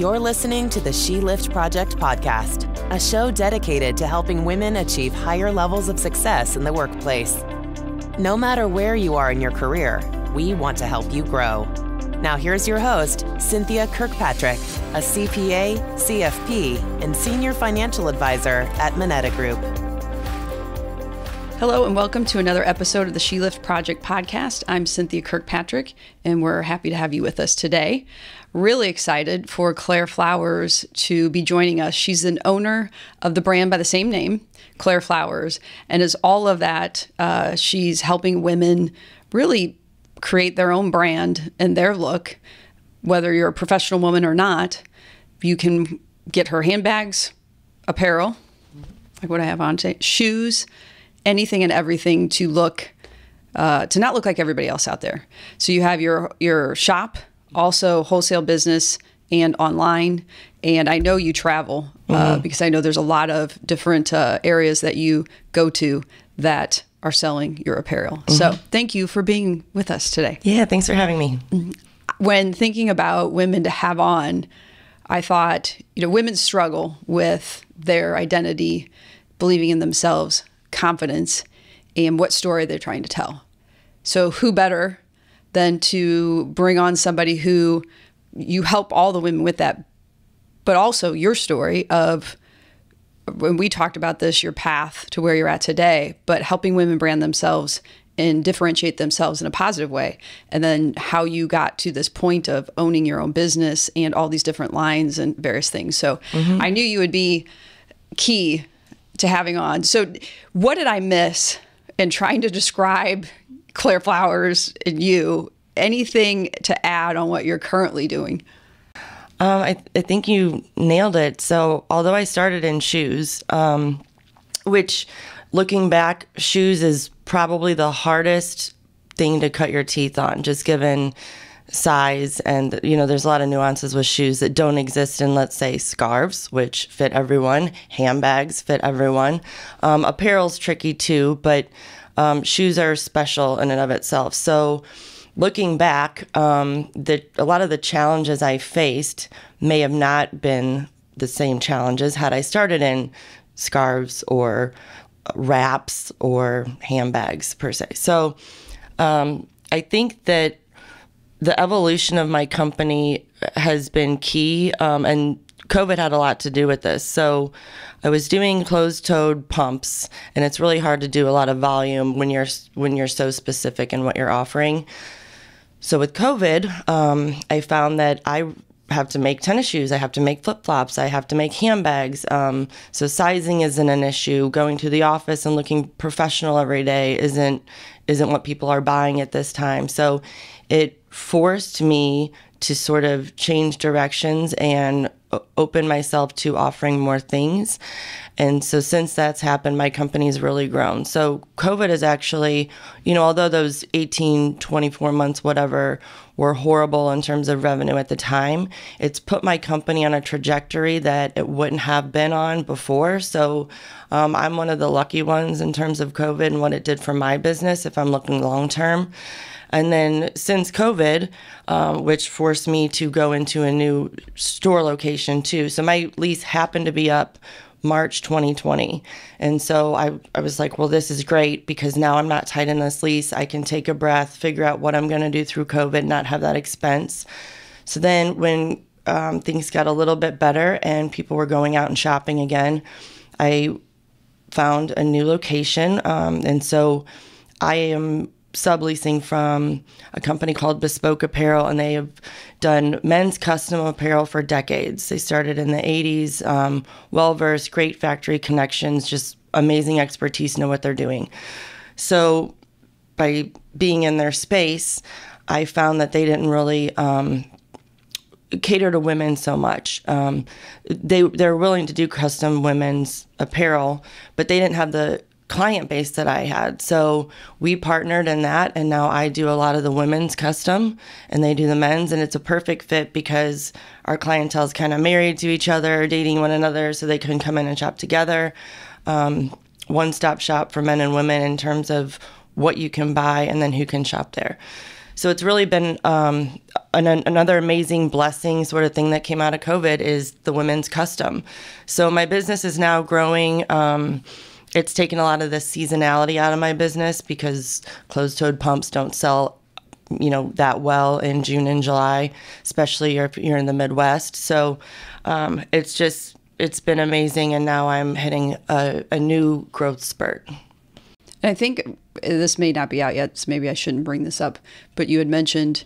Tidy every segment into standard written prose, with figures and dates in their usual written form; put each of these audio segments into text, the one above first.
You're listening to the She Lift Project podcast, a show dedicated to helping women achieve higher levels of success in the workplace. No matter where you are in your career, we want to help you grow. Now here's your host, Cynthia Kirkpatrick, a CPA, CFP, and Senior Financial Advisor at Moneta Group. Hello and welcome to another episode of the She Lift Project podcast. I'm Cynthia Kirkpatrick and we're happy to have you with us today. Really excited for Claire Flowers to be joining us. She's an owner of the brand by the same name, Claire Flowers, and as all of that, she's helping women really create their own brand and their look. Whether you're a professional woman or not, you can get her handbags, apparel, like what I have on today, shoes, anything and everything to look, to not look like everybody else out there. So you have your shop, also wholesale business and online. And I know you travel because I know there's a lot of different areas that you go to that are selling your apparel. So thank you for being with us today. Yeah, thanks for having me. When thinking about women to have on, I thought, women struggle with their identity, believing in themselves, confidence, and what story they're trying to tell. So who better than to bring on somebody who you help all the women with that, but also your story of, when we talked about this, your path to where you're at today, but helping women brand themselves and differentiate themselves in a positive way. And then how you got to this point of owning your own business and all these different lines and various things. So I knew you would be key to having on. So what did I miss in trying to describe Claire Flowers and you? Anything to add on what you're currently doing? I think you nailed it. So although I started in shoes, which looking back, shoes is probably the hardest thing to cut your teeth on, just given size. And, there's a lot of nuances with shoes that don't exist in, let's say, scarves, which fit everyone. Handbags fit everyone. Apparel's tricky too, but shoes are special in and of itself. So looking back, a lot of the challenges I faced may have not been the same challenges had I started in scarves or wraps or handbags per se. So I think that the evolution of my company has been key, and COVID had a lot to do with this. So I was doing closed-toed pumps, and it's really hard to do a lot of volume when you're so specific in what you're offering. So with COVID, I found that I have to make tennis shoes, I have to make flip-flops, I have to make handbags. So sizing isn't an issue. Going to the office and looking professional every day isn't what people are buying at this time. So it forced me to sort of change directions and open myself to offering more things. And so since that's happened, my company's really grown. So COVID is actually, although those 18, 24 months, whatever, were horrible in terms of revenue at the time, it's put my company on a trajectory that it wouldn't have been on before. So I'm one of the lucky ones in terms of COVID and what it did for my business if I'm looking long term. And then since COVID, which forced me to go into a new store location too. So my lease happened to be up March 2020. And so I was like, well, this is great because now I'm not tied in this lease. I can take a breath, figure out what I'm going to do through COVID, not have that expense. So then when things got a little bit better and people were going out and shopping again, I found a new location. And so I am subleasing from a company called Bespoke Apparel, and they have done men's custom apparel for decades. They started in the 80s, well-versed, great factory connections, just amazing expertise, know what they're doing. So by being in their space, I found that they didn't really cater to women so much. They're willing to do custom women's apparel, but they didn't have the client base that I had. So we partnered in that, and now I do a lot of the women's custom and they do the men's, and it's a perfect fit because our clientele is kind of married to each other, dating one another, so they can come in and shop together. One-stop shop for men and women in terms of what you can buy and then who can shop there. So it's really been another amazing blessing sort of thing that came out of COVID is the women's custom. So my business is now growing. It's taken a lot of the seasonality out of my business because closed-toed pumps don't sell, that well in June and July, especially if you're in the Midwest. So it's been amazing, and now I'm hitting a new growth spurt. And I think this may not be out yet, so maybe I shouldn't bring this up, but you had mentioned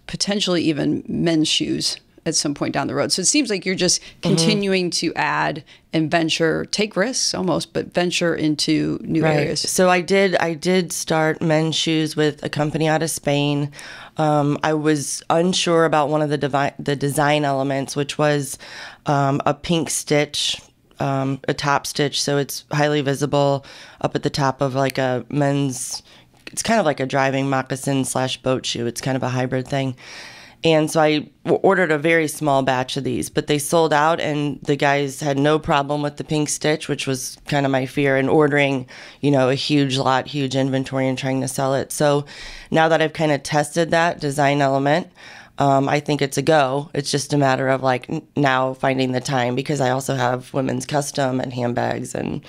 potentially even men's shoes at some point down the road. So it seems like you're just continuing to add and venture, take risks almost, but venture into new areas. So I did start men's shoes with a company out of Spain. I was unsure about one of the design elements, which was a pink stitch, a top stitch, so it's highly visible up at the top of like a men's. It's kind of like a driving moccasin / boat shoe. It's kind of a hybrid thing. And so I ordered a very small batch of these, but they sold out, and the guys had no problem with the pink stitch, which was kind of my fear in ordering, a huge lot, huge inventory and trying to sell it. So now that I've kind of tested that design element, I think it's a go. It's just a matter of like now finding the time, because I also have women's custom and handbags. And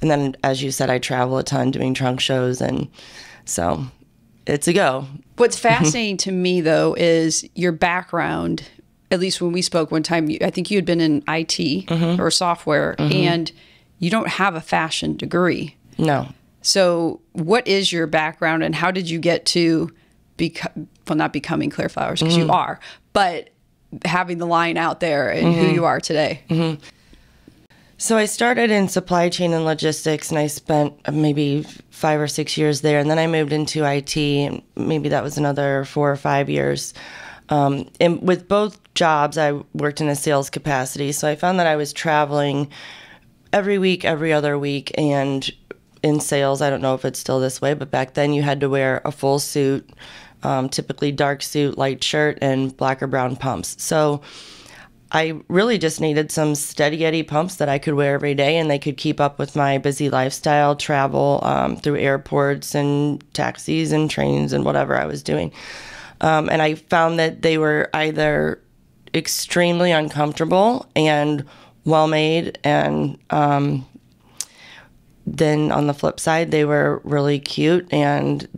then, as you said, I travel a ton doing trunk shows. And so it's a go. What's fascinating to me, though, is your background. At least when we spoke one time, I think you had been in IT or software, and you don't have a fashion degree. No. So what is your background, and how did you get to not becoming Claire Flowers, because you are, but having the line out there and who you are today? So I started in supply chain and logistics, and I spent maybe 5 or 6 years there. And then I moved into IT, and maybe that was another 4 or 5 years. And with both jobs, I worked in a sales capacity. So I found that I was traveling every week, every other week. And in sales, I don't know if it's still this way, but back then you had to wear a full suit, typically dark suit, light shirt, and black or brown pumps. So I really just needed some steady Eddie pumps that I could wear every day, and they could keep up with my busy lifestyle, travel through airports and taxis and trains and whatever I was doing. And I found that they were either extremely uncomfortable and well-made, and then on the flip side, they were really cute and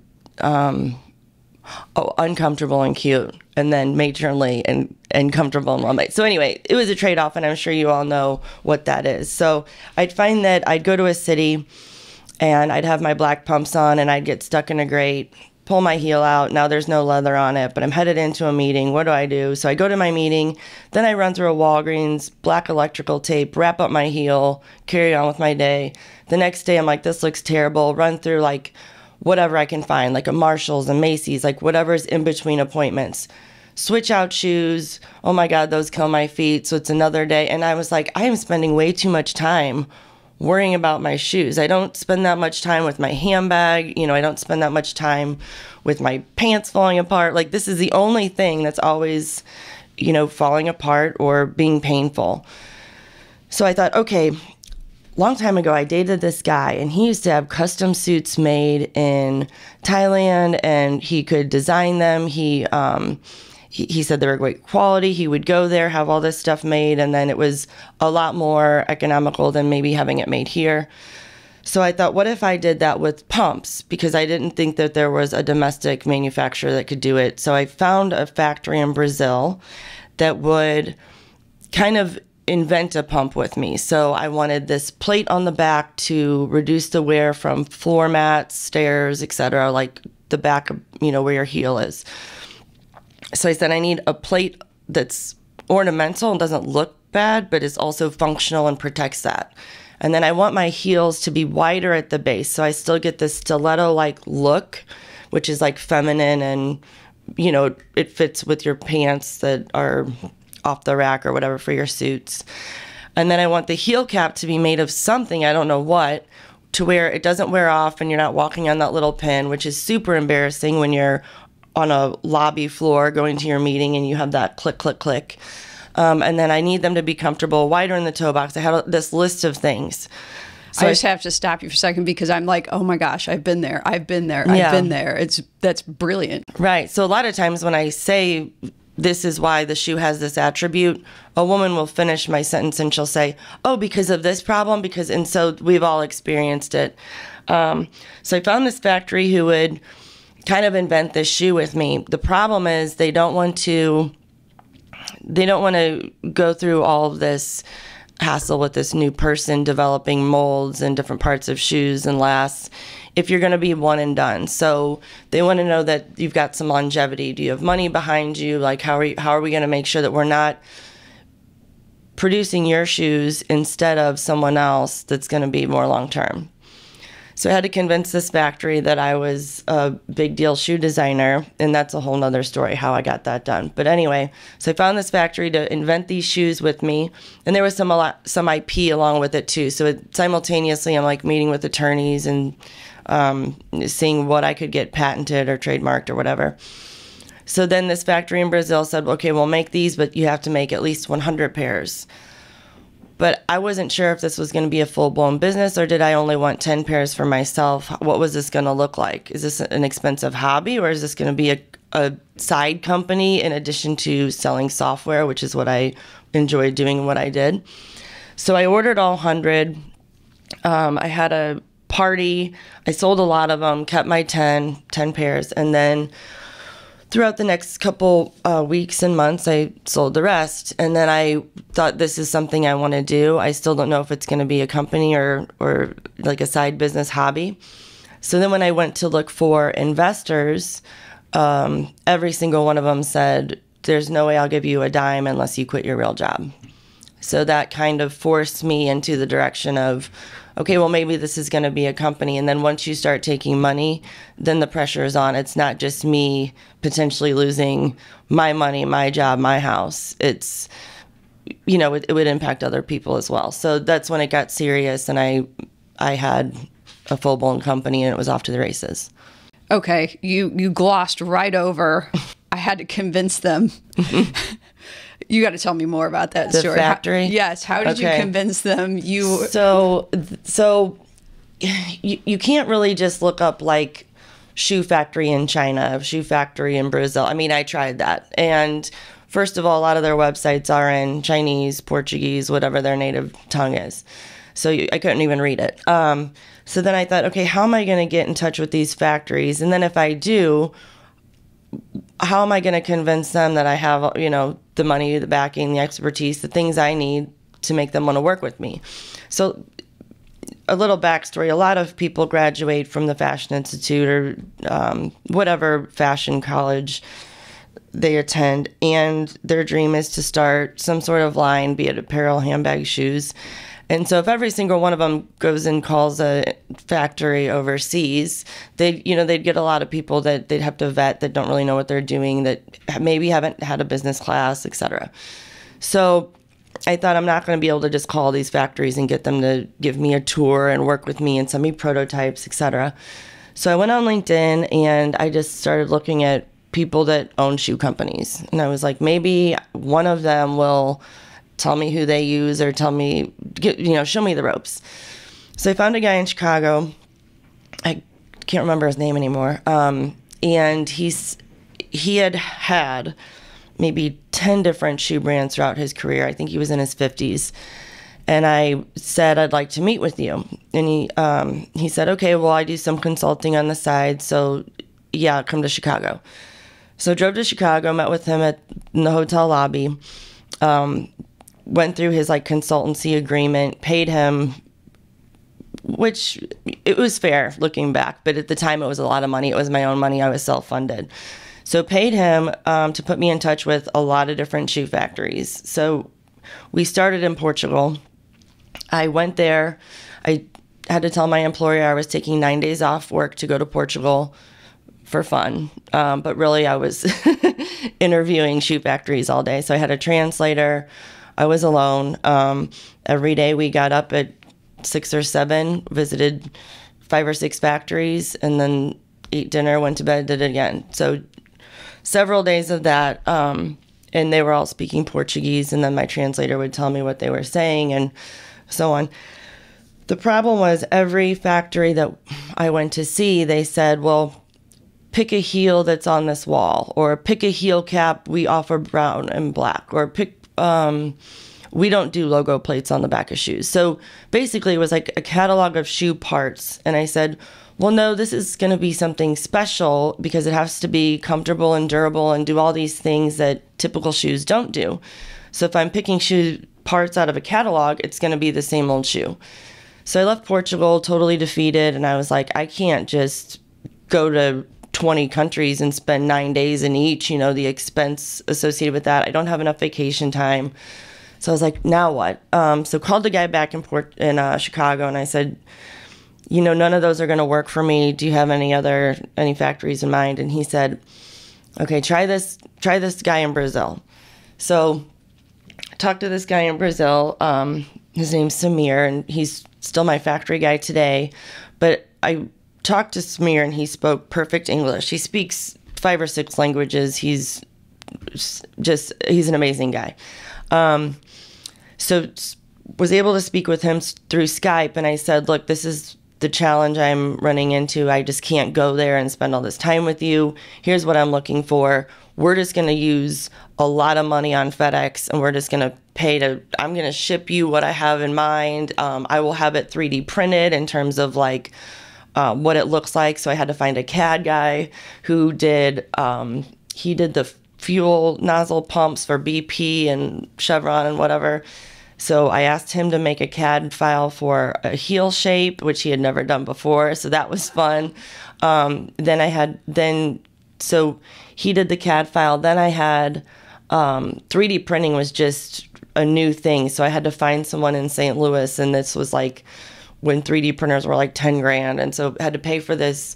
uncomfortable and cute, and then matronly and comfortable and well-made. So anyway, it was a trade-off, and I'm sure you all know what that is. So I'd find that I'd go to a city, and I'd have my black pumps on, and I'd get stuck in a grate, pull my heel out. Now there's no leather on it, but I'm headed into a meeting. What do? So I go to my meeting, then I run through a Walgreens, black electrical tape, wrap up my heel, carry on with my day. The next day, I'm like, this looks terrible. Run through like whatever I can find, like a Marshall's, a Macy's, like whatever's in between appointments. Switch out shoes. Oh my God, those kill my feet. So it's another day. And I was like, I am spending way too much time worrying about my shoes. I don't spend that much time with my handbag. I don't spend that much time with my pants falling apart. Like, this is the only thing that's always, falling apart or being painful. So I thought, okay, long time ago, I dated this guy, and he used to have custom suits made in Thailand, and he could design them. He said they were great quality. He would go there, have all this stuff made, and then it was a lot more economical than maybe having it made here. So I thought, what if I did that with pumps? Because I didn't think that there was a domestic manufacturer that could do it. So I found a factory in Brazil that would kind of invent a pump with me. So I wanted this plate on the back to reduce the wear from floor mats, stairs, etc., like the back of, where your heel is. So I said, I need a plate that's ornamental and doesn't look bad, but is also functional and protects that. And then I want my heels to be wider at the base, so I still get this stiletto-like look, which is like feminine, and, it fits with your pants that are off the rack or whatever for your suits. And then I want the heel cap to be made of something, I don't know what, to where it doesn't wear off and you're not walking on that little pin, which is super embarrassing when you're on a lobby floor going to your meeting and you have that click, click, click. And then I need them to be comfortable, wider in the toe box. I had this list of things. I just have to stop you for a second because I'm like, oh my gosh, I've been there. I've been there. Yeah. I've been there. That's brilliant. Right. So a lot of times when I say this is why the shoe has this attribute, a woman will finish my sentence and she'll say, oh, because of this problem, and so we've all experienced it. So I found this factory who would kind of invent this shoe with me. The problem is they don't want to go through all of this hassle with this new person developing molds and different parts of shoes and lasts if you're going to be one and done. So they want to know that you've got some longevity. Do you have money behind you? Like, how are we going to make sure that we're not producing your shoes instead of someone else that's going to be more long term? So I had to convince this factory that I was a big deal shoe designer, and that's a whole nother story how I got that done. But anyway, so I found this factory to invent these shoes with me, and there was some IP along with it too. So simultaneously, I'm like meeting with attorneys and seeing what I could get patented or trademarked or whatever. So then this factory in Brazil said, okay, we'll make these, but you have to make at least 100 pairs. But I wasn't sure if this was going to be a full-blown business or did I only want 10 pairs for myself. What was this going to look like? Is this an expensive hobby or is this going to be a side company in addition to selling software, which is what I enjoyed doing and what I did? So I ordered all 100. I had a party. I sold a lot of them, kept my 10 pairs, and then throughout the next couple weeks and months, I sold the rest. And then I thought, this is something I want to do. I still don't know if it's going to be a company or like a side business hobby. So then when I went to look for investors, every single one of them said, there's no way I'll give you a dime unless you quit your real job. So that kind of forced me into the direction of, okay, well, maybe this is going to be a company. And then once you start taking money, then the pressure is on. It's not just me potentially losing my money, my job, my house. It's, it would impact other people as well. So that's when it got serious and I had a full-blown company and it was off to the races. Okay, you glossed right over. I had to convince them. You got to tell me more about that story. The factory? Yes. How did you convince them? So you can't really just look up like shoe factory in China, shoe factory in Brazil. I mean, I tried that. And first of all, a lot of their websites are in Chinese, Portuguese, whatever their native tongue is. So I couldn't even read it. So then I thought, okay, how am I going to get in touch with these factories? And then if I do, how am I going to convince them that I have, the money, the backing, the expertise, the things I need to make them want to work with me? So a little backstory, a lot of people graduate from the Fashion Institute or whatever fashion college they attend, and their dream is to start some sort of line, be it apparel, handbags, shoes. And so if every single one of them goes and calls a factory overseas, they'd get a lot of people that they'd have to vet that don't really know what they're doing, that maybe haven't had a business class, etc. So I thought I'm not going to be able to just call these factories and get them to give me a tour and work with me and send me prototypes, etc. So I went on LinkedIn and I just started looking at people that own shoe companies. And I was like, maybe one of them will tell me who they use or show me the ropes. So I found a guy in Chicago. I can't remember his name anymore. And he had maybe 10 different shoe brands throughout his career. I think he was in his 50s. And I said, I'd like to meet with you. And he said, okay, well, I do some consulting on the side. So yeah, come to Chicago. So I drove to Chicago, met with him in the hotel lobby. Went through his consultancy agreement, paid him, which it was fair looking back, but at the time it was a lot of money. It was my own money. I was self-funded. So paid him to put me in touch with a lot of different shoe factories. So we started in Portugal. I went there. I had to tell my employer I was taking 9 days off work to go to Portugal for fun. But really I was interviewing shoe factories all day. So I had a translator. I was alone. Every day we got up at 6 or 7, visited 5 or 6 factories, and then ate dinner, went to bed, did it again. So several days of that, and they were all speaking Portuguese, and then my translator would tell me what they were saying and so on. The problem was every factory that I went to see, they said, well, pick a heel that's on this wall, or pick a heel cap, we offer brown and black, or pick, we don't do logo plates on the back of shoes. So basically it was like a catalog of shoe parts. And I said, well, no, this is going to be something special because it has to be comfortable and durable and do all these things that typical shoes don't do. So if I'm picking shoe parts out of a catalog, it's going to be the same old shoe. So I left Portugal totally defeated, and I was like, I can't just go to 20 countries and spend 9 days in each, you know, the expense associated with that. I don't have enough vacation time. So I was like, now what? So called the guy back in Chicago, and I said, you know, none of those are going to work for me. Do you have any factories in mind? And he said, okay, try this guy in Brazil. So I talked to this guy in Brazil. His name's Samir, and he's still my factory guy today. But I talked to Samir, and he spoke perfect English. He speaks 5 or 6 languages. He's an amazing guy. So was able to speak with him through Skype, and I said, look, this is the challenge I'm running into. I just can't go there and spend all this time with you. Here's what I'm looking for. We're just going to use a lot of money on FedEx, and we're just going to I'm going to ship you what I have in mind. I will have it 3D printed in terms of like what it looks like. So I had to find a CAD guy who did the fuel nozzle pumps for BP and Chevron and whatever. So I asked him to make a CAD file for a heel shape, which he had never done before. So that was fun. So he did the CAD file. Then I had 3D printing was just a new thing. So I had to find someone in St. Louis, and this was like when 3D printers were like 10 grand. And so I had to pay for this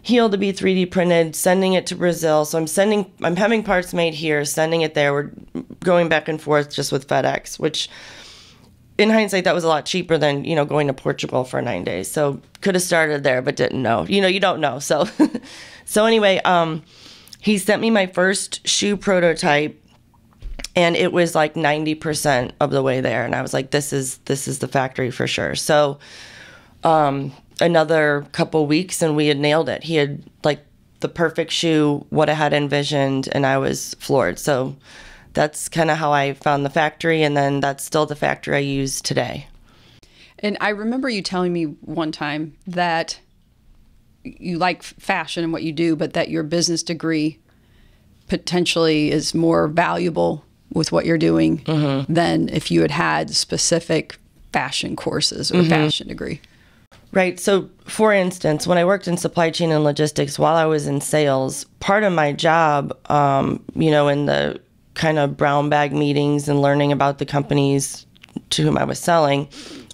heel to be 3D printed, sending it to Brazil. So I'm having parts made here, sending it there. We're going back and forth just with FedEx, which in hindsight, that was a lot cheaper than, you know, going to Portugal for 9 days. So could have started there, but didn't know. You know, you don't know. So, anyway, he sent me my first shoe prototype, and it was like 90% of the way there. And I was like, this is the factory for sure. So, another couple weeks and we had nailed it. He had like the perfect shoe, what I had envisioned, and I was floored. So that's kind of how I found the factory, and then that's still the factory I use today. And I remember you telling me one time that you like fashion and what you do, but that your business degree potentially is more valuable with what you're doing than if you had specific fashion courses or fashion degree. Right. So, for instance, when I worked in supply chain and logistics while I was in sales, part of my job, you know, in the kind of brown bag meetings and learning about the companies to whom I was selling,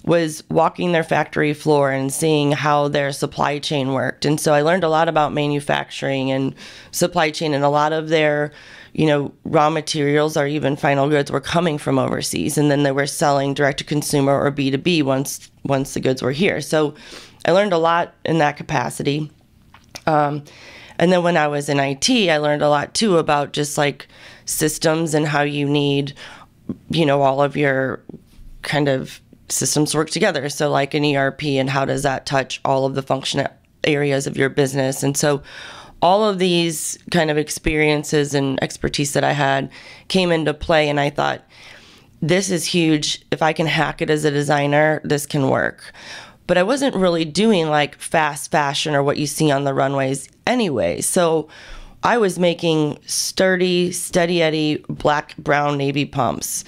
was walking their factory floor and seeing how their supply chain worked. And so I learned a lot about manufacturing and supply chain, and a lot of their, you know, raw materials or even final goods were coming from overseas, and then they were selling direct to consumer or B2B once the goods were here. So I learned a lot in that capacity. And then when I was in IT, I learned a lot too about just like systems and how you need, you know, all of your kind of systems work together. So like an ERP, and how does that touch all of the functional areas of your business? And so all of these kind of experiences and expertise that I had came into play, and I thought, this is huge. If I can hack it as a designer, this can work. But I wasn't really doing like fast fashion or what you see on the runways anyway. So I was making sturdy, steady Eddie, black, brown, navy pumps.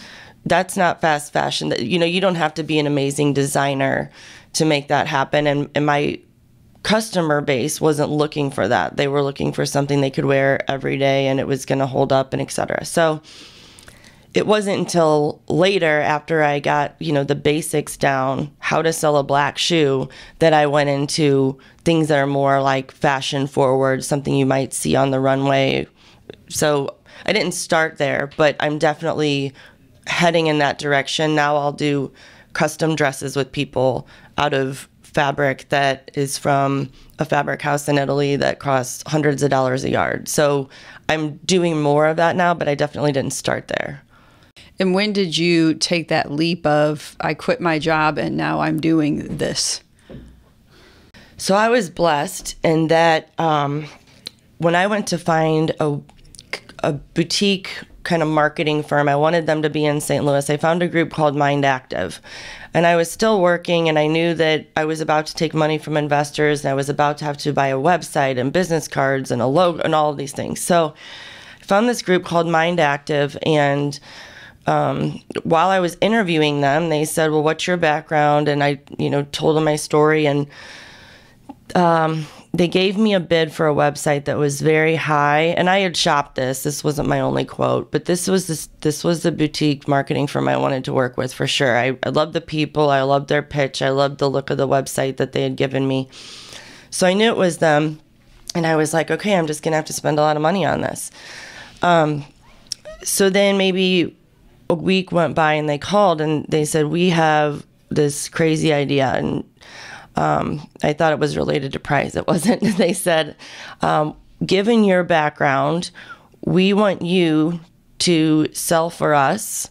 That's not fast fashion. You know, you don't have to be an amazing designer to make that happen. And my customer base wasn't looking for that. They were looking for something they could wear every day and it was going to hold up and et cetera. So it wasn't until later, after I got, you know, the basics down, how to sell a black shoe, that I went into things that are more like fashion forward, something you might see on the runway. So I didn't start there, but I'm definitely heading in that direction. Now I'll do custom dresses with people out of fabric that is from a fabric house in Italy that costs hundreds of dollars a yard. So I'm doing more of that now, but I definitely didn't start there. And when did you take that leap of, I quit my job and now I'm doing this? So I was blessed in that when I went to find a boutique kind of marketing firm, I wanted them to be in St. Louis. I found a group called Mind Active. And I was still working, and I knew that I was about to take money from investors, and I was about to have to buy a website and business cards and a logo and all of these things. So I found this group called Mind Active, and while I was interviewing them, they said, well, what's your background? And I, told them my story, and they gave me a bid for a website that was very high, and I had shopped this. This wasn't my only quote, but this was the boutique marketing firm I wanted to work with for sure. I loved the people. I loved their pitch. I loved the look of the website that they had given me. So I knew it was them, and I was like, okay, I'm just going to have to spend a lot of money on this. So then maybe a week went by, and they called, and they said, we have this crazy idea, and I thought it was related to price. It wasn't. They said, given your background, we want you to sell for us,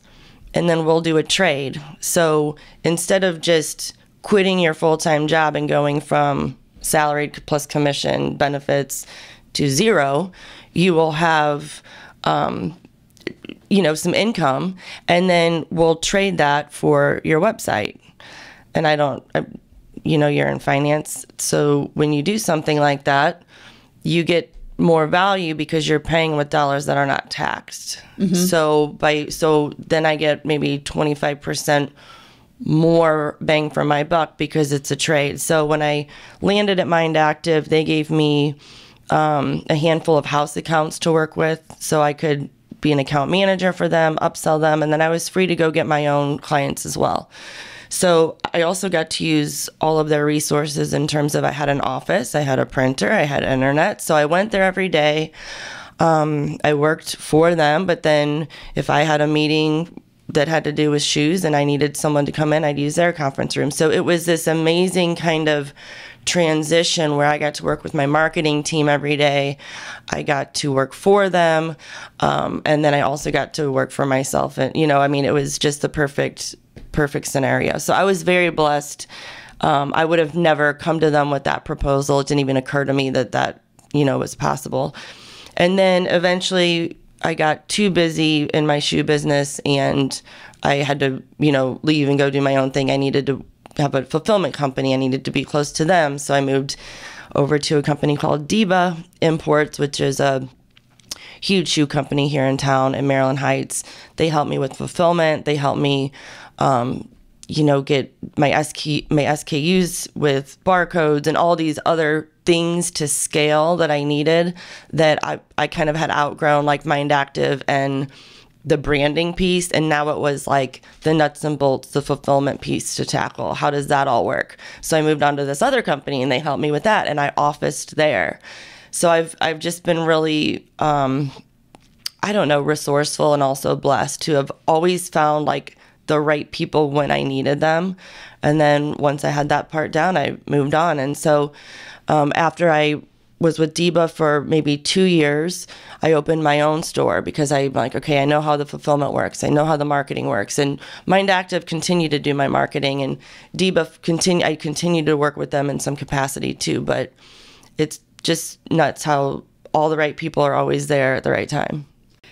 and then we'll do a trade. So instead of just quitting your full-time job and going from salaried plus commission benefits to zero, you will have, some income, and then we'll trade that for your website. And you're in finance, so when you do something like that, you get more value because you're paying with dollars that are not taxed. Mm-hmm. So then I get maybe 25% more bang for my buck because it's a trade. So when I landed at Mind Active, they gave me a handful of house accounts to work with, so I could be an account manager for them, upsell them, and then I was free to go get my own clients as well. So I also got to use all of their resources in terms of I had an office, I had a printer, I had internet. So I went there every day. I worked for them, but then if I had a meeting that had to do with shoes and I needed someone to come in, I'd use their conference room. So it was this amazing kind of transition where I got to work with my marketing team every day. I got to work for them. And then I also got to work for myself. And, it was just the perfect scenario. So I was very blessed. I would have never come to them with that proposal. It didn't even occur to me that was possible. And then eventually I got too busy in my shoe business, and I had to, leave and go do my own thing. I needed to have a fulfillment company. I needed to be close to them. So I moved over to a company called Diba Imports, which is a huge shoe company here in town in Maryland Heights. They helped me with fulfillment. They helped me get my SKUs with barcodes and all these other things to scale that I needed that I kind of had outgrown, like Mind Active and the branding piece. And now it was like the nuts and bolts, the fulfillment piece to tackle. How does that all work? So I moved on to this other company, and they helped me with that, and I officed there. So I've just been really, resourceful and also blessed to have always found like the right people when I needed them. And then once I had that part down, I moved on. And so after I was with Diba for maybe 2 years, I opened my own store because I'm like, okay, I know how the fulfillment works. I know how the marketing works. And Mind Active continued to do my marketing, and Diba I continued to work with them in some capacity too. But it's just nuts how all the right people are always there at the right time.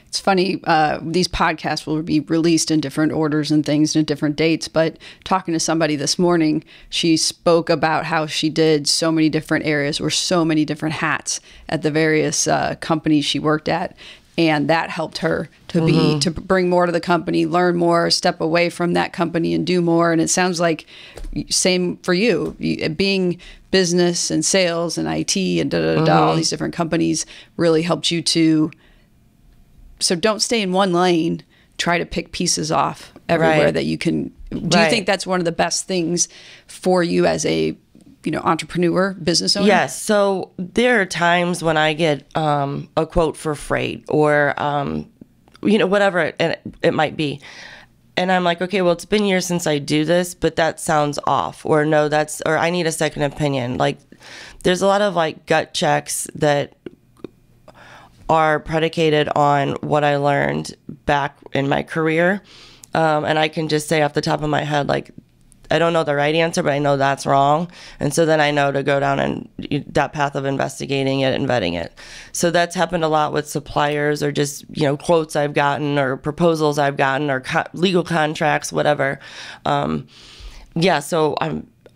It's funny, these podcasts will be released in different orders and things and different dates, but talking to somebody this morning, she spoke about how she did so many different areas or so many different hats at the various companies she worked at. And that helped her to to bring more to the company, learn more, step away from that company and do more. And it sounds like same for you, being business and sales and IT and all these different companies really helped you to. So don't stay in one lane. Try to pick pieces off everywhere that you can. Do you think that's one of the best things for you as a entrepreneur, business owner? Yes. So there are times when I get a quote for freight or whatever it might be, and I'm like, okay, well, it's been years since I do this, but that sounds off, or no, or I need a second opinion. Like, there's a lot of like gut checks that are predicated on what I learned back in my career. And I can just say off the top of my head, like, I don't know the right answer, but I know that's wrong. And so then I know to go down and that path of investigating it and vetting it. So that's happened a lot with suppliers, or just, quotes I've gotten, or proposals I've gotten, or legal contracts, whatever. So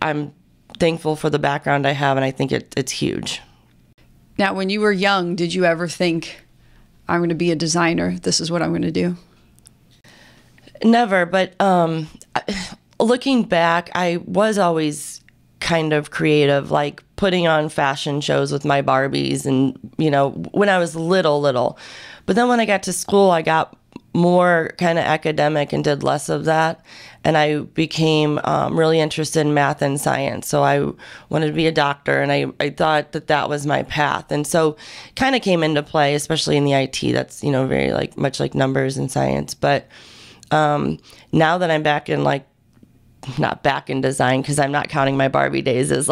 I'm thankful for the background I have, and I think it's huge. Now, when you were young, did you ever think, I'm going to be a designer, this is what I'm going to do? Never, but looking back, I was always kind of creative, like putting on fashion shows with my Barbies, and, when I was little. But then when I got to school, I got more kind of academic and did less of that. And I became really interested in math and science. So I wanted to be a doctor, and I thought that was my path. And so kind of came into play, especially in the IT, that's, very much like numbers and science. But now that I'm back in not back in design, because I'm not counting my Barbie days as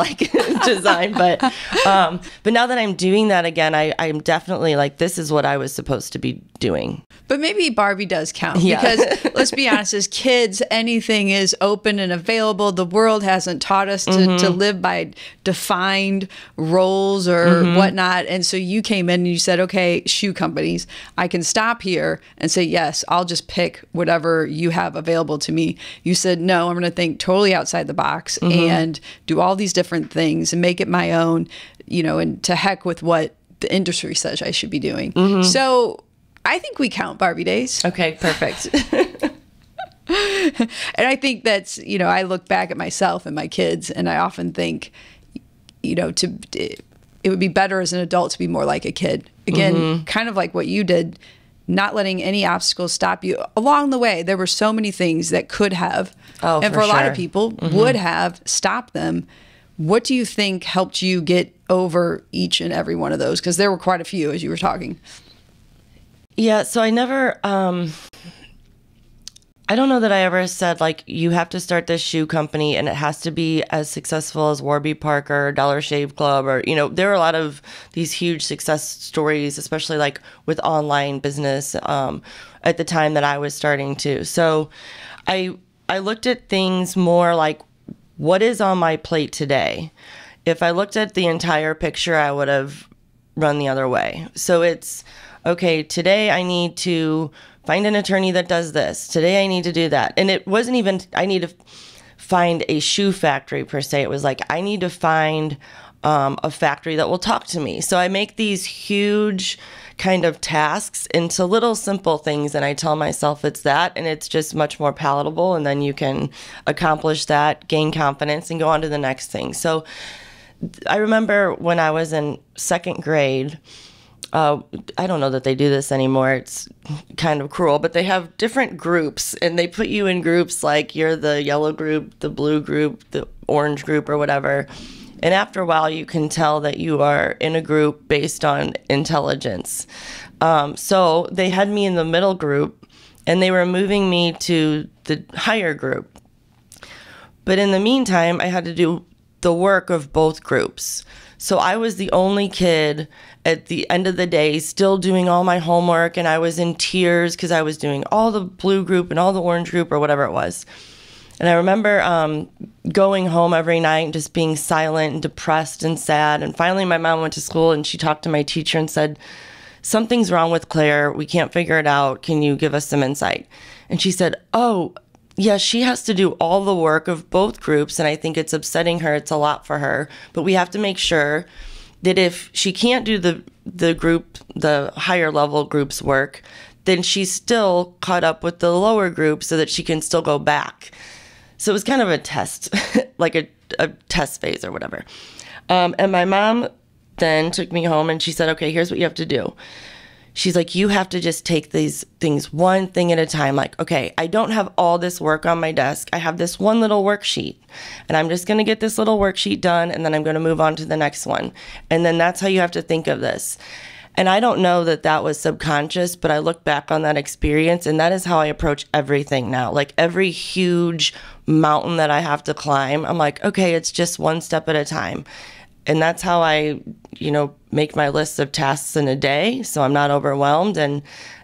design, but now that I'm doing that again, I'm definitely this is what I was supposed to be doing. But maybe Barbie does count, yeah. Because let's be honest, as kids, anything is open and available. The world hasn't taught us to live by defined roles or whatnot. And so you came in and you said, okay, shoe companies, I can stop here and say, yes, I'll just pick whatever you have available to me. You said, no, I'm going to think totally outside the box and do all these different things and make it my own, and to heck with what the industry says I should be doing. So I think we count Barbie days. Okay, perfect. And I think that's, I look back at myself and my kids, and I often think, it would be better as an adult to be more like a kid. Again, kind of like what you did, not letting any obstacles stop you. Along the way, there were so many things that could have, and for a lot of people, would have stopped them. What do you think helped you get over each and every one of those? Because there were quite a few as you were talking. Yeah, so I never, I don't know that I ever said, you have to start this shoe company and it has to be as successful as Warby Parker or Dollar Shave Club, or, there are a lot of these huge success stories, especially with online business at the time that I was starting to. So I looked at things more like, what is on my plate today? If I looked at the entire picture, I would have run the other way. So it's, okay, today I need to find an attorney that does this. Today I need to do that. And it wasn't even, I need to find a shoe factory per se. It was I need to find a factory that will talk to me. So I make these huge kind of tasks into little simple things, and I tell myself it's that, and it's just much more palatable. And then you can accomplish that, gain confidence, and go on to the next thing. So I remember when I was in second grade, I don't know that they do this anymore. It's kind of cruel, but they have different groups, and they put you in groups like you're the yellow group, the blue group, the orange group, or whatever. And after a while, you can tell that you are in a group based on intelligence. So they had me in the middle group, and they were moving me to the higher group. But in the meantime, I had to do the work of both groups. So I was the only kid at the end of the day still doing all my homework, and I was in tears because I was doing all the blue group and all the orange group or whatever it was. And I remember going home every night and just being silent and depressed and sad. And finally my mom went to school, and she talked to my teacher and said, something's wrong with Claire. We can't figure it out. Can you give us some insight? And she said, oh, yeah, she has to do all the work of both groups, and I think it's upsetting her. It's a lot for her. But we have to make sure that if she can't do the higher level group's work, then she's still caught up with the lower group so that she can still go back. So it was kind of a test, like a test phase or whatever. And my mom then took me home, and she said, okay, here's what you have to do. She's like, you have to just take these things one thing at a time. Like, okay, I don't have all this work on my desk. I have this one little worksheet, and I'm just going to get this little worksheet done, and then I'm going to move on to the next one. And then that's how you have to think of this. And I don't know that that was subconscious, but I look back on that experience, and that is how I approach everything now. Like every huge mountain that I have to climb, I'm like, okay, it's just one step at a time. And that's how I, make my list of tasks in a day, so I'm not overwhelmed. And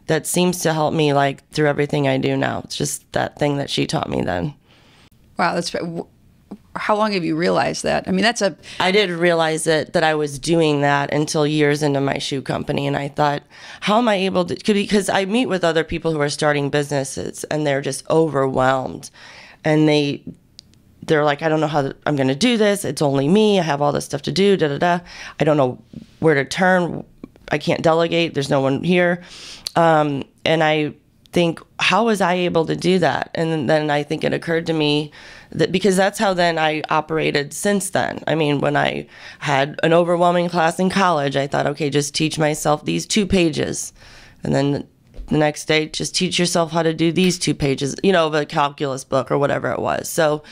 that seems to help me like through everything I do now. It's just that thing that she taught me then. Wow, how long have you realized that? I mean, I didn't realize that I was doing that until years into my shoe company. And I thought, how am I able to, because I meet with other people who are starting businesses and they're just overwhelmed. And they're like, I don't know how I'm going to do this. It's only me. I have all this stuff to do, I don't know where to turn. I can't delegate. There's no one here. And I think, how was I able to do that? And then I think it occurred to me that because that's how then I operated since then. I mean, when I had an overwhelming class in college, I thought, okay, just teach myself these 2 pages. And then the next day, just teach yourself how to do these 2 pages, of a calculus book or whatever it was. So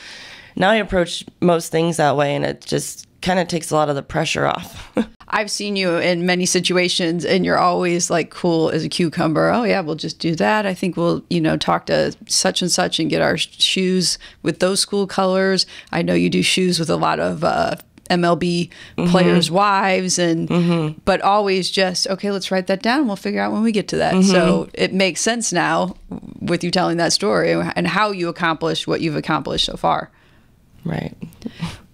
now I approach most things that way, and it just kind of takes a lot of the pressure off. I've seen you in many situations and you're always like cool as a cucumber. Oh yeah, we'll just do that. I think we'll, talk to such and such and get our shoes with those school colors. I know you do shoes with a lot of MLB players' wives but always just, okay, let's write that down. We'll figure out when we get to that. So it makes sense now with you telling that story and how you accomplished what you've accomplished so far. Right.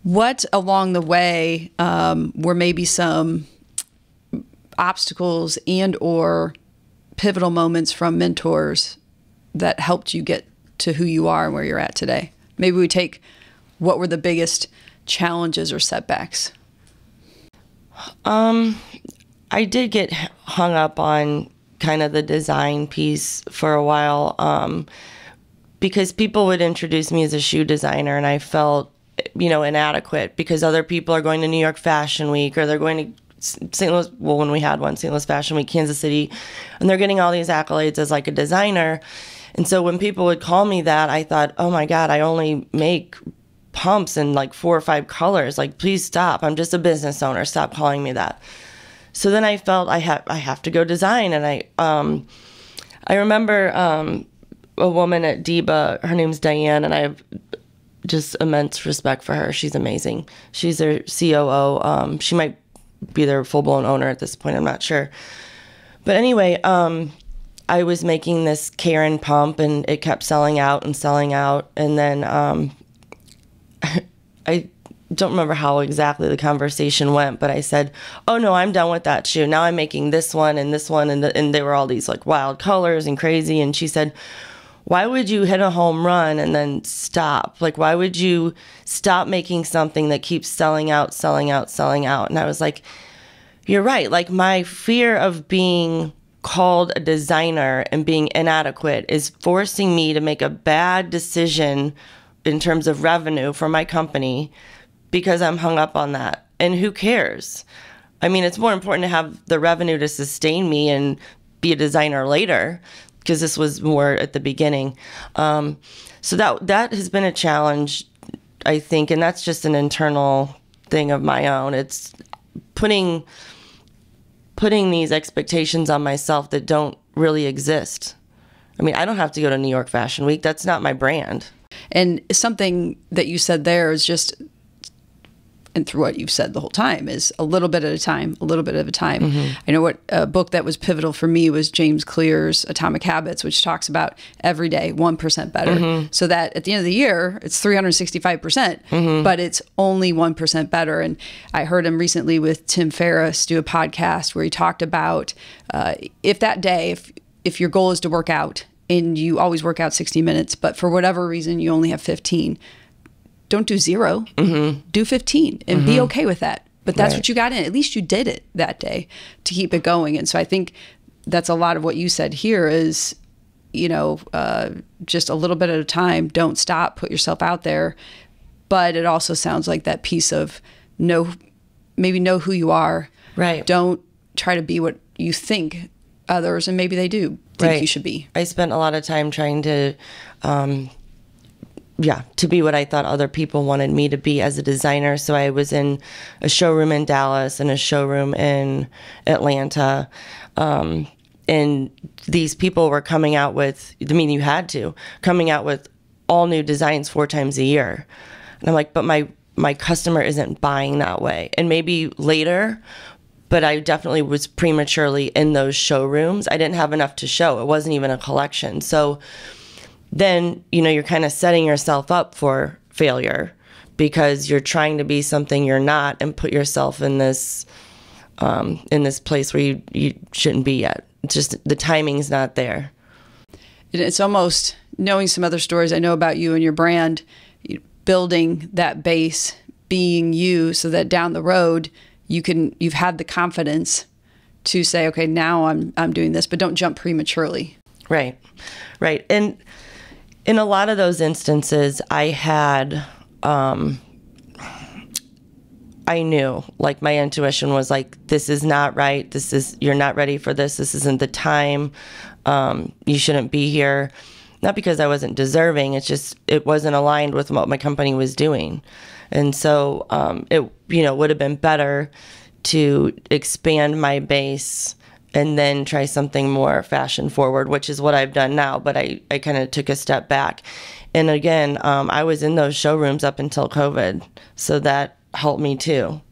What along the way were maybe some obstacles and or pivotal moments from mentors that helped you get to who you are and where you're at today? Maybe we take what were the biggest challenges or setbacks? I did get hung up on kind of the design piece for a while because people would introduce me as a shoe designer and I felt inadequate because other people are going to New York Fashion Week or they're going to St. Louis, well, when we had one, St. Louis Fashion Week, Kansas City, and they're getting all these accolades as like a designer. And so when people would call me that, I thought, oh my God, I only make pumps in like 4 or 5 colors. Like, please stop. I'm just a business owner. Stop calling me that. So then I felt I have to go design. And I remember a woman at Diba, her name's Diane, and I have just immense respect for her. She's amazing. She's their COO. She might be their full-blown owner at this point. I'm not sure. But anyway, I was making this Karen pump, and it kept selling out and selling out. And then I don't remember how exactly the conversation went, but I said, oh, no, I'm done with that shoe. Now I'm making this one, and they were all these like wild colors and crazy. And she said, why would you hit a home run and then stop? Like, why would you stop making something that keeps selling out, selling out, selling out? And I was like, you're right. Like, my fear of being called a designer and being inadequate is forcing me to make a bad decision in terms of revenue for my company because I'm hung up on that. And who cares? I mean, it's more important to have the revenue to sustain me and be a designer later, because this was more at the beginning. So that has been a challenge, I think, and that's just an internal thing of my own. It's putting these expectations on myself that don't really exist. I mean, I don't have to go to New York Fashion Week. That's not my brand. And something that you said there is just, and through what you've said the whole time, is a little bit at a time, a little bit at a time. Mm-hmm. I know what a book that was pivotal for me was James Clear's Atomic Habits, which talks about every day 1% better. Mm-hmm. So that at the end of the year, it's 365%, mm-hmm. but it's only 1% better. And I heard him recently with Tim Ferriss do a podcast where he talked about if that day, if your goal is to work out and you always work out 60 minutes, but for whatever reason you only have 15, don't do 0, mm-hmm. do 15 and mm-hmm. be okay with that. But that's right. What you got in. At least you did it that day to keep it going. And so I think that's a lot of what you said here is, just a little bit at a time. Don't stop, put yourself out there. But it also sounds like that piece of know who you are. Right. Don't try to be what you think others, and maybe they do think right. you should be. I spent a lot of time trying to to be what I thought other people wanted me to be as a designer. So I was in a showroom in Dallas and a showroom in Atlanta. And these people were coming out with, coming out with all new designs 4 times a year. And I'm like, but my my customer isn't buying that way. And maybe later, but I definitely was prematurely in those showrooms. I didn't have enough to show. It wasn't even a collection. So then, you're kind of setting yourself up for failure because you're trying to be something you're not and put yourself in this place where you shouldn't be yet. It's just the timing's not there. It's almost, knowing some other stories I know about you and your brand, building that base, being you, so that down the road you've had the confidence to say, okay, now I'm doing this, but don't jump prematurely. Right. And in a lot of those instances, I had, I knew, like, my intuition was like, this is not right. You're not ready for this. This isn't the time. You shouldn't be here. Not because I wasn't deserving. It's just, it wasn't aligned with what my company was doing. And so, it, would have been better to expand my base and then try something more fashion forward, which is what I've done now. But I kind of took a step back. And again, I was in those showrooms up until COVID. So that helped me too.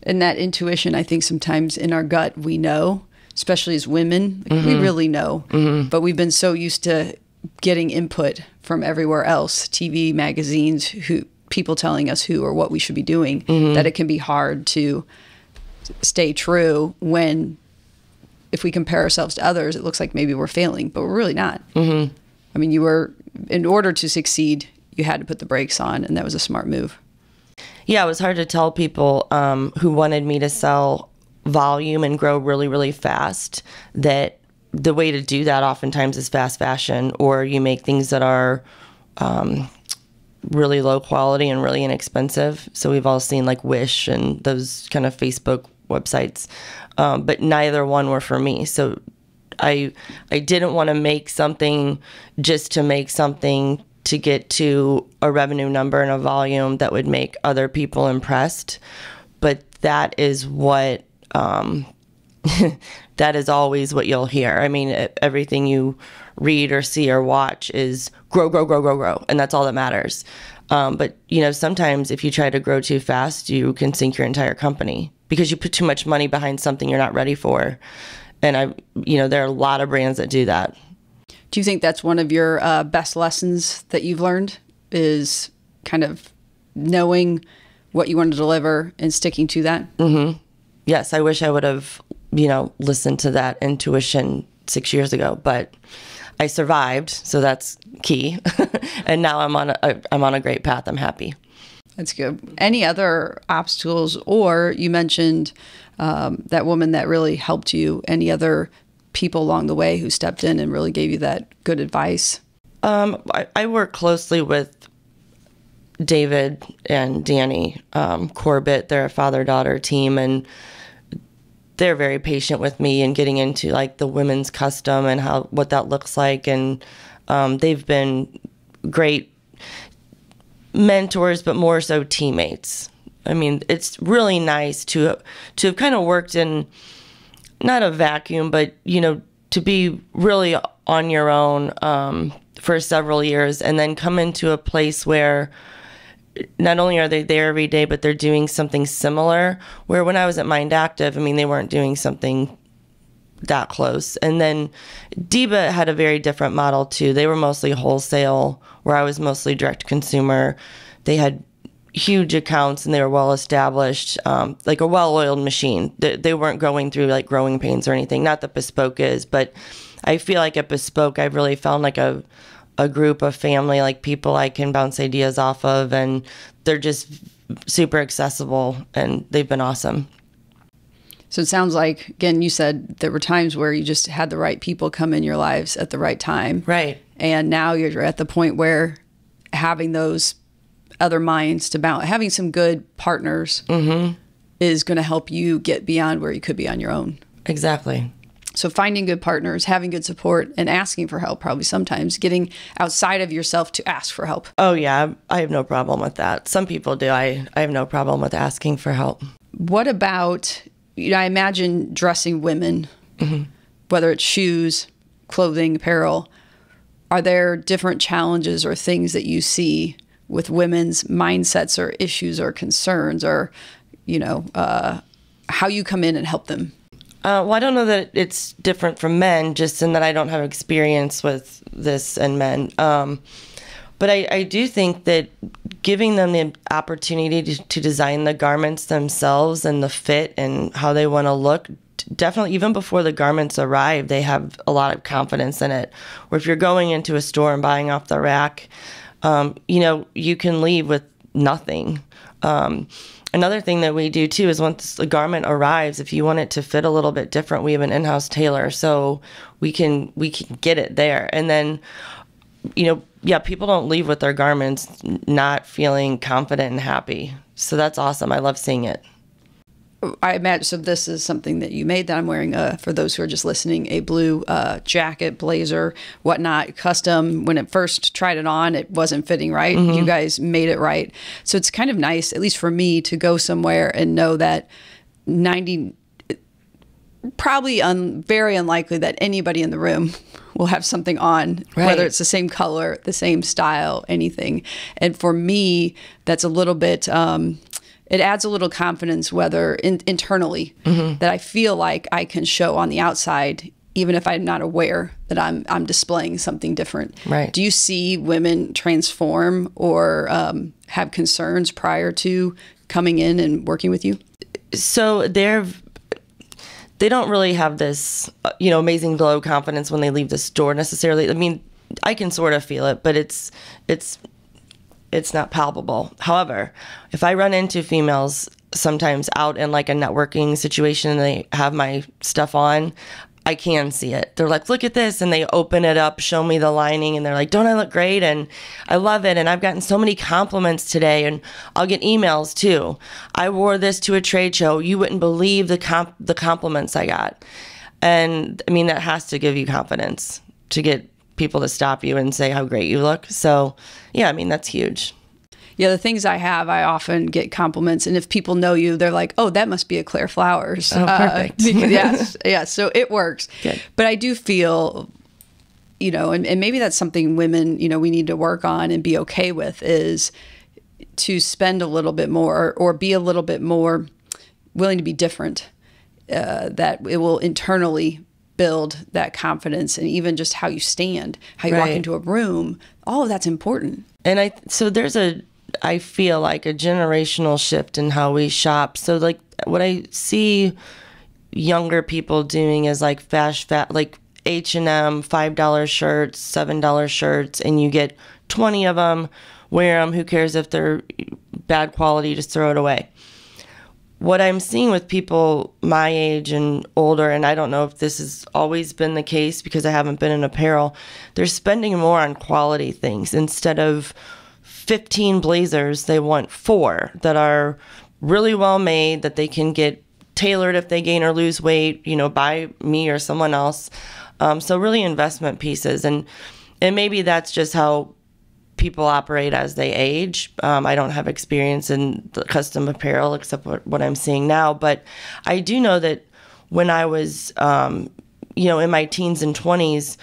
And that intuition, I think sometimes in our gut, we know, especially as women, we really know, but we've been so used to getting input from everywhere else, TV, magazines, people telling us who or what we should be doing, that it can be hard to stay true when, if we compare ourselves to others, it looks like maybe we're failing, but we're really not. I mean, in order to succeed, you had to put the brakes on, and that was a smart move. Yeah, it was hard to tell people who wanted me to sell volume and grow really, really fast that the way to do that oftentimes is fast fashion, or you make things that are really low quality and really inexpensive. So we've all seen like Wish and those kind of Facebook websites, but neither one were for me. So I didn't want to make something just to make something to get to a revenue number and a volume that would make other people impressed. But that is what, that is always what you'll hear. I mean, everything you read or see or watch is grow, grow, grow, grow, grow. And that's all that matters. But, sometimes if you try to grow too fast, you can sink your entire company because you put too much money behind something you're not ready for. And there are a lot of brands that do that. Do you think that's one of your best lessons that you've learned, is kind of knowing what you want to deliver and sticking to that? Yes, I wish I would have, listened to that intuition 6 years ago, but I survived, so that's key. And now I'm on a great path. I'm happy. That's good. Any other obstacles, or you mentioned that woman that really helped you, any other people along the way who stepped in and really gave you that good advice? I work closely with David and Danny Corbett. They're a father-daughter team, and they're very patient with me and getting into like the women's custom and what that looks like. And they've been great mentors, but more so teammates. I mean, it's really nice to have kind of worked in, not a vacuum, but, to be really on your own for several years and then come into a place where not only are they there every day, but they're doing something similar. Where when I was at Mind Active, I mean, they weren't doing something that close. And then Diba had a very different model too. They were mostly wholesale, where I was mostly direct consumer. They had huge accounts and they were well established, like a well-oiled machine. They weren't going through like growing pains or anything. Not that Bespoke is, but I feel like at Bespoke I've really found like a group of family, like people I can bounce ideas off of, and they're just super accessible and they've been awesome. So it sounds like, again, you said there were times where you just had the right people come in your lives at the right time. Right. And now you're at the point where having those other minds to bounce, having some good partners is going to help you get beyond where you could be on your own. Exactly. So finding good partners, having good support, and asking for help, probably sometimes getting outside of yourself to ask for help. Oh, yeah. I have no problem with that. Some people do. I have no problem with asking for help. What about, I imagine dressing women, whether it's shoes, clothing, apparel, are there different challenges or things that you see with women's mindsets or issues or concerns, or, you know, how you come in and help them? Well, I don't know that it's different from men, just in that I don't have experience with this in men. But I do think that giving them the opportunity to design the garments themselves and the fit and how they want to look, definitely, even before the garments arrive, they have a lot of confidence in it. Or if you're going into a store and buying off the rack, you know, you can leave with nothing. Another thing that we do too is once the garment arrives, if you want it to fit a little bit different, we have an in-house tailor, so we can get it there. And then, you know, yeah, people don't leave with their garments not feeling confident and happy. So that's awesome. I love seeing it. I imagine, so this is something that you made that I'm wearing, for those who are just listening, a blue jacket, blazer, whatnot, custom. When it first tried it on, it wasn't fitting right. You guys made it right. So it's kind of nice, at least for me, to go somewhere and know that probably very unlikely that anybody in the room will have something on, whether it's the same color, the same style, anything. And for me, that's a little bit... it adds a little confidence, whether internally, that I feel like I can show on the outside, even if I'm not aware that I'm displaying something different. Right. Do you see women transform or have concerns prior to coming in and working with you? So they don't really have this, you know, amazing glow confidence when they leave the store necessarily. I mean, I can sort of feel it, but it's not palpable. However, if I run into females sometimes out in like a networking situation and they have my stuff on, I can see it. They're like, look at this. And they open it up, show me the lining, and they're like, don't I look great? And I love it. And I've gotten so many compliments today. And I'll get emails too. I wore this to a trade show. You wouldn't believe the compliments I got. And I mean, that has to give you confidence to get people to stop you and say how great you look. So yeah, I mean, that's huge. Yeah, the things I have, I often get compliments. And if people know you, they're like, oh, that must be a Claire Flowers. Oh, perfect. Yes, yeah, so it works. Good. But I do feel, you know, and maybe that's something women, you know, we need to work on and be okay with, is to spend a little bit more or be a little bit more willing to be different, that it will internally build that confidence. And even just how you stand, how you walk into a room, all of that's important. And so there's I feel like a generational shift in how we shop. So like what I see younger people doing is like like H&M, $5 shirts, $7 shirts, and you get 20 of them, wear them. Who cares if they're bad quality, just throw it away. What I'm seeing with people my age and older, and I don't know if this has always been the case because I haven't been in apparel, they're spending more on quality things. Instead of 15 blazers, they want 4 that are really well made, that they can get tailored if they gain or lose weight, you know, by me or someone else. So really investment pieces. And maybe that's just how people operate as they age. I don't have experience in the custom apparel except what I'm seeing now. But I do know that when I was, you know, in my teens and 20s,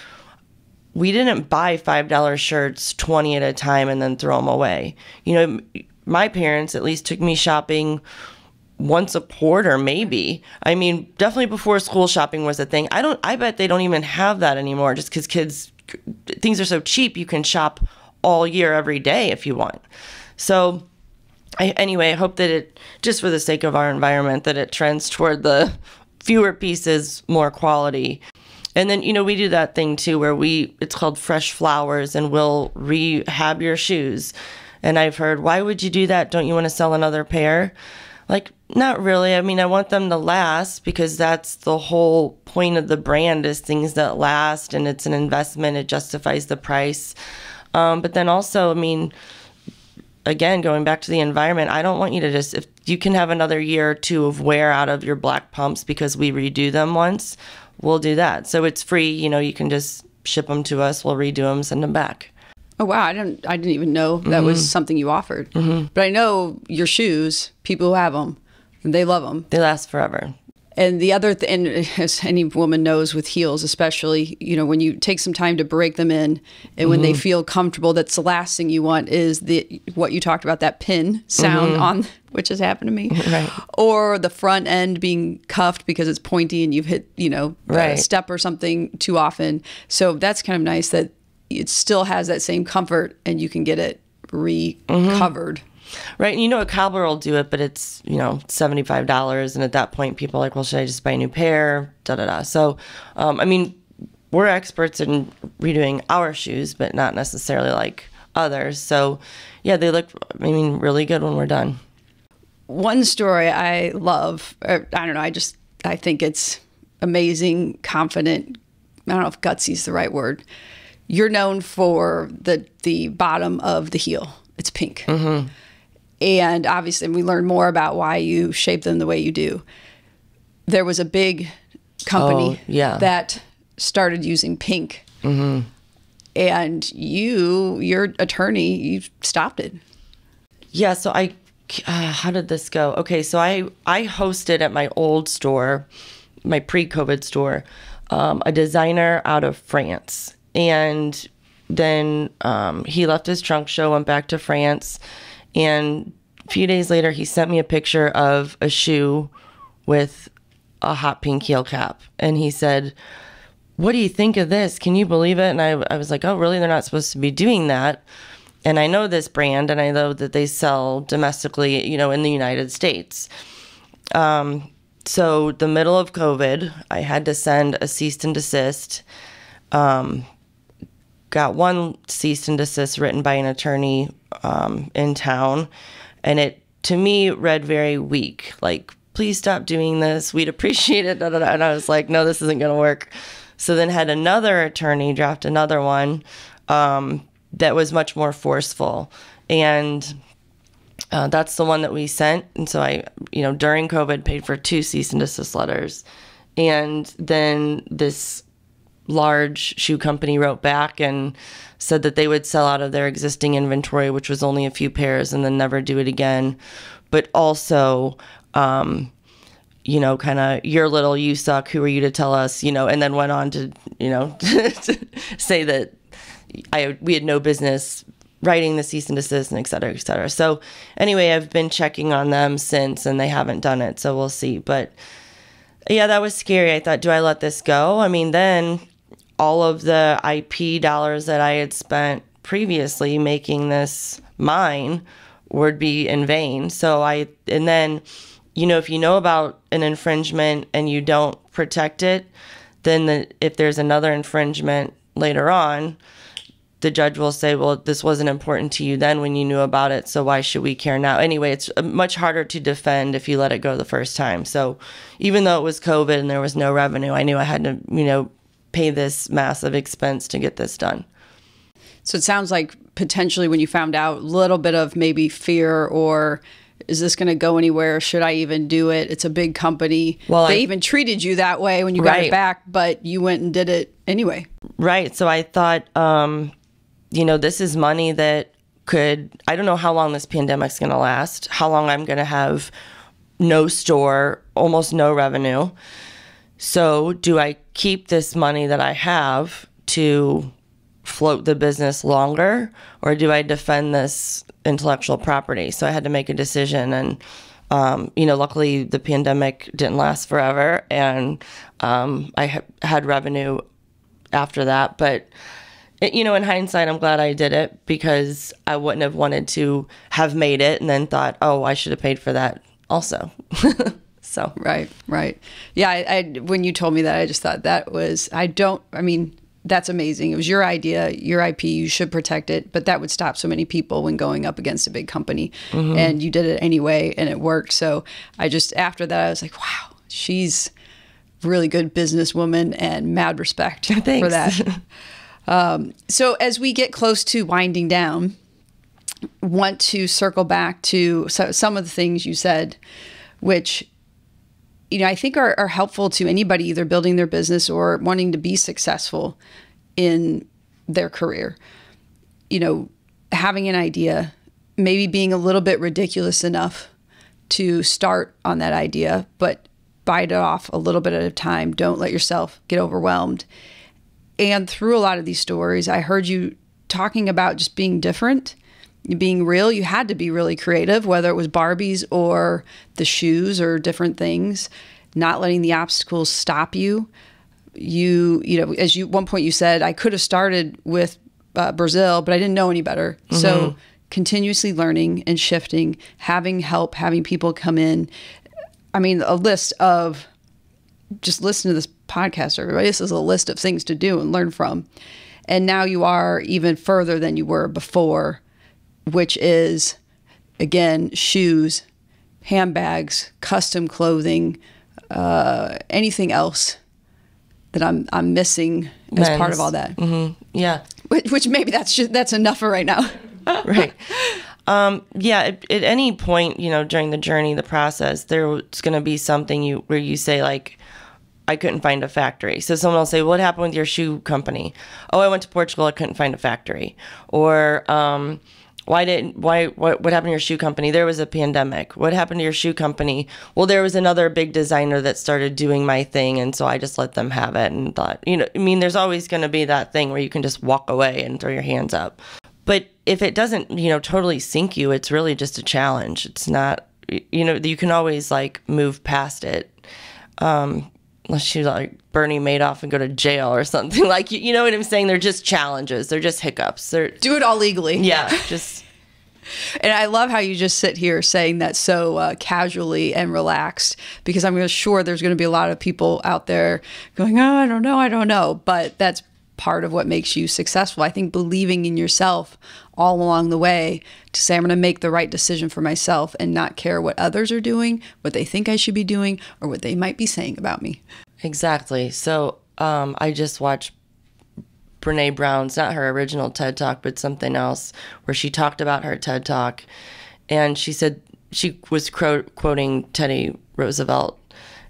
we didn't buy $5 shirts 20 at a time and then throw them away. You know, my parents at least took me shopping once a quarter, maybe. I mean, definitely before school shopping was a thing. I bet they don't even have that anymore, just because things are so cheap. You can shop all year, every day if you want. So anyway, I hope that it, just for the sake of our environment, that it trends toward the fewer pieces, more quality. And then, you know, we do that thing too where it's called fresh flowers, and we'll rehab your shoes. And I've heard, why would you do that? Don't you want to sell another pair? Like, not really. I mean, I want them to last, because that's the whole point of the brand, is things that last, and it's an investment. It justifies the price. But then also, I mean, again, going back to the environment, I don't want you to just, if you can have another year or two of wear out of your black pumps because we redo them once, we'll do that. So it's free. You know, you can just ship them to us. We'll redo them, send them back. Oh, wow. I didn't even know that was something you offered. But I know your shoes, people who have them, they love them. They last forever. And the other and as any woman knows with heels, especially, you know, when you take some time to break them in and when they feel comfortable, that's the last thing you want is what you talked about, that pin sound on, which has happened to me. Right. Or the front end being cuffed because it's pointy and you've hit, you know, a step or something too often. So that's kind of nice that it still has that same comfort and you can get it recovered. Right. And you know, a cobbler will do it, but it's, you know, $75. And at that point, people are like, well, should I just buy a new pair? Da, da, da. So, I mean, we're experts in redoing our shoes, but not necessarily like others. So, yeah, they look, I mean, really good when we're done. One story I love, I don't know, I think it's amazing, confident. I don't know if gutsy is the right word. You're known for the bottom of the heel. It's pink. And obviously, we learned more about why you shape them the way you do. There was a big company that started using pink. And your attorney, you stopped it. Yeah, so how did this go? Okay, so I hosted at my old store, my pre-COVID store, a designer out of France. And then he left his trunk show, went back to France, and a few days later, he sent me a picture of a shoe with a hot pink heel cap. And he said, what do you think of this? Can you believe it? And I was like, oh, really? They're not supposed to be doing that. And I know this brand, and I know that they sell domestically, you know, in the United States. So the middle of COVID, I had to send a cease and desist. Got one cease and desist written by an attorney in town, and it, to me, read very weak. Like, please stop doing this. We'd appreciate it. Da, da, da. And I was like, no, this isn't going to work. So then had another attorney draft another one that was much more forceful. And that's the one that we sent. And so I, you know, during COVID, paid for 2 cease and desist letters. And then this large shoe company wrote back and said that they would sell out of their existing inventory, which was only a few pairs, and then never do it again. But also, you know, kind of, you're little, you suck, who are you to tell us, you know, and then went on to, you know, to say that we had no business writing the cease and desist, and et cetera, et cetera. So anyway, I've been checking on them since, and they haven't done it, so we'll see. But yeah, that was scary. I thought, do I let this go? I mean, then all of the IP dollars that I had spent previously making this mine would be in vain. So and then, you know, if you know about an infringement and you don't protect it, then if there's another infringement later on, the judge will say, well, this wasn't important to you then when you knew about it, so why should we care now? Anyway, it's much harder to defend if you let it go the first time. So even though it was COVID and there was no revenue, I knew I had to, you know, pay this massive expense to get this done. So it sounds like potentially when you found out, a little bit of maybe fear, or is this going to go anywhere? Should I even do it? It's a big company. Well, they even treated you that way when you got it back, but you went and did it anyway. Right. So I thought, you know, this is money that I don't know how long this pandemic's going to last, how long I'm going to have no store, almost no revenue. So do I keep this money that I have to float the business longer, or do I defend this intellectual property? So I had to make a decision, and you know, luckily the pandemic didn't last forever, and I had revenue after that. But you know, in hindsight, I'm glad I did it, because I wouldn't have wanted to have made it and then thought, oh, I should have paid for that also. So right. Yeah, I when you told me that, I just thought that was, that's amazing. It was your idea, your IP, you should protect it, but that would stop so many people when going up against a big company. And you did it anyway, and it worked. So after that, I was like, wow, she's a really good businesswoman, and mad respect for that. So as we get close to winding down, want to circle back to some of the things you said, which, you know, I think are helpful to anybody either building their business or wanting to be successful in their career. You know, having an idea, maybe being a little bit ridiculous enough to start on that idea, but bite it off a little bit at a time. Don't let yourself get overwhelmed. And through a lot of these stories, I heard you talking about just being different, being real. You had to be really creative, whether it was Barbies or the shoes or different things, not letting the obstacles stop you. You know, as you, one point you said, I could have started with Brazil, but I didn't know any better. Mm-hmm. So continuously learning and shifting, having help, having people come in. I mean, a list of, just listen to this podcast, everybody. This is a list of things to do and learn from. And now you are even further than you were before, which is, again, shoes, handbags, custom clothing, anything else that I'm missing as part of all that. Mm-hmm. Yeah. Which maybe that's enough for right now. Right. Yeah. At any point, you know, during the journey, the process, there's going to be something where you say, like, I couldn't find a factory. So someone will say, what happened with your shoe company? Oh, I went to Portugal. I couldn't find a factory. Or, what happened to your shoe company? There was a pandemic. What happened to your shoe company? Well, there was another big designer that started doing my thing, and so I just let them have it and thought, you know, I mean, there's always going to be that thing where you can just walk away and throw your hands up. But if it doesn't, you know, totally sink you, it's really just a challenge. It's not, you know, you can always like move past it. Unless you like Bernie Madoff and go to jail or something, like, you know what I'm saying? They're just challenges. They're just hiccups. Do it all legally. Yeah, just. And I love how you just sit here saying that so casually and relaxed, because I'm sure there's going to be a lot of people out there going, oh, I don't know. But that's part of what makes you successful. I think believing in yourself all along the way to say, I'm going to make the right decision for myself and not care what others are doing, what they think I should be doing, or what they might be saying about me. Exactly. So I just watched Brene Brown's, not her original TED Talk, but something else, where she talked about her TED Talk. And she said, she was quoting Teddy Roosevelt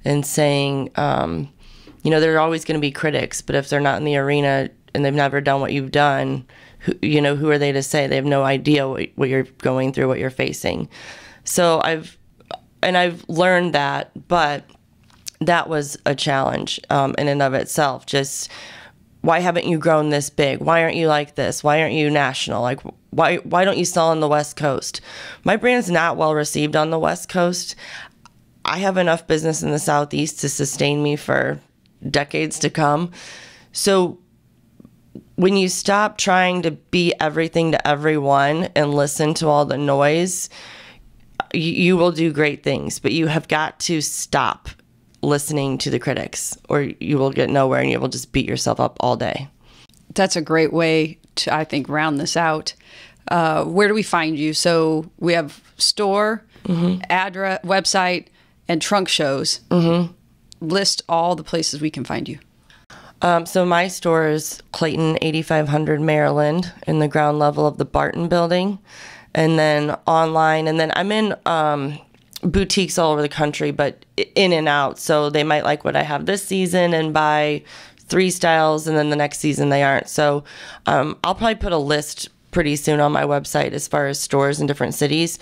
and saying, you know, there are always going to be critics, but if they're not in the arena and they've never done what you've done, who are they to say? They have no idea what you're going through, what you're facing. So I've learned that, but that was a challenge in and of itself. Just, why haven't you grown this big? Why aren't you like this? Why aren't you national? Like, why don't you sell on the West Coast? My brand's not well received on the West Coast. I have enough business in the Southeast to sustain me for decades to come. So when you stop trying to be everything to everyone and listen to all the noise, you will do great things, but you have got to stop listening to the critics, or you will get nowhere and you will just beat yourself up all day. That's a great way to, I think, round this out. Where do we find you? So we have store, address, website, and trunk shows. List all the places we can find you. So my store is Clayton, 8500 Maryland, in the ground level of the Barton building. And then online, and then I'm in boutiques all over the country, but in and out. So they might like what I have this season and buy 3 styles, and then the next season they aren't. So I'll probably put a list pretty soon on my website as far as stores in different cities.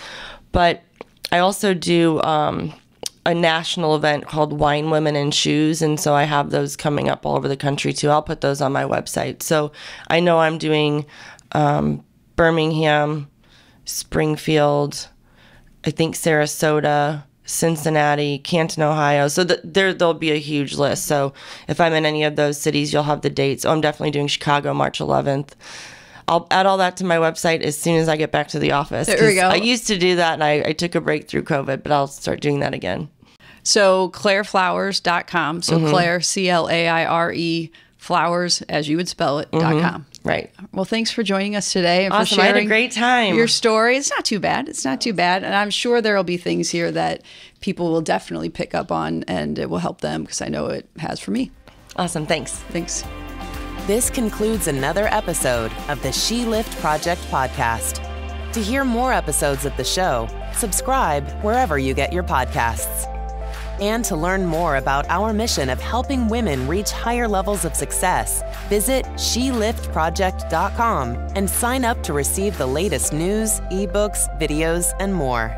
But I also do a national event called Wine, Women, and Shoes, and so I have those coming up all over the country too. I'll put those on my website. So I know I'm doing Birmingham, Springfield, I think Sarasota, Cincinnati, Canton, Ohio. So there'll be a huge list. So if I'm in any of those cities, you'll have the dates. Oh, I'm definitely doing Chicago, March 11th. I'll add all that to my website as soon as I get back to the office. There we go. I used to do that, and I took a break through COVID, but I'll start doing that again. So claireflowers.com. So Claire, Claire, flowers, as you would spell it, .com. Right. Well, thanks for joining us today and awesome. for sharing I had a great time. Your story. It's not too bad. It's not too bad. And I'm sure there will be things here that people will definitely pick up on, and it will help them, because I know it has for me. Awesome. Thanks. Thanks. This concludes another episode of the She Lift Project podcast. To hear more episodes of the show, subscribe wherever you get your podcasts. And to learn more about our mission of helping women reach higher levels of success, visit sheliftproject.com and sign up to receive the latest news, ebooks, videos, and more.